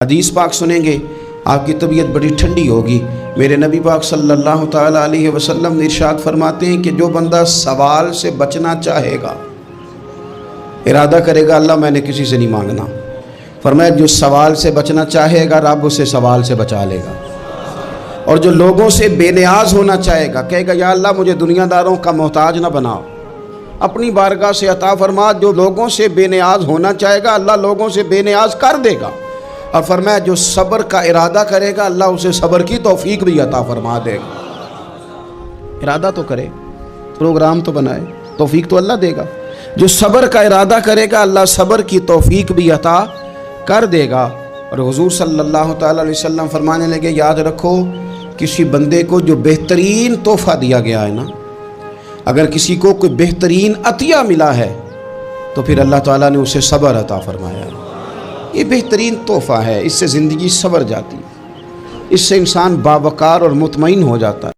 حدیث پاک سنیں گے آپ کی طبیعت بڑی ٹھنڈی ہوگی۔ میرے نبی پاک صلی اللہ تعالیٰ علیہ وسلم نے ارشاد فرماتے ہیں کہ جو بندہ سوال سے بچنا چاہے گا، ارادہ کرے گا اللہ میں نے کسی سے نہیں مانگنا، فرمایا جو سوال سے بچنا چاہے گا رب اسے سوال سے بچا لے گا، اور جو لوگوں سے بے نیاز ہونا چاہے گا کہے گا یا اللہ مجھے دنیا داروں کا محتاج نہ بناؤ، اپنی بارگاہ سے عطا فرما۔ جو لوگوں سے بے نیاز ہونا چاہے گا اللہ لوگوں سے بے نیاز کر دے گا، اور فرمایا جو صبر کا ارادہ کرے گا اللہ اسے صبر کی توفیق بھی عطا فرما دے گا۔ ارادہ تو کرے، پروگرام تو بنائے، توفیق تو اللہ دے گا۔ جو صبر کا ارادہ کرے گا اللہ صبر کی توفیق بھی عطا کر دے گا۔ اور حضور صلی اللہ تعالیٰ علیہ وسلم فرمانے لگے یاد رکھو کسی بندے کو جو بہترین تحفہ دیا گیا ہے نا، اگر کسی کو کوئی بہترین عطیہ ملا ہے تو پھر اللہ تعالیٰ نے اسے صبر عطا فرمایا۔ یہ بہترین تحفہ ہے، اس سے زندگی سنور جاتی ہے، اس سے انسان باوقار اور مطمئن ہو جاتا ہے۔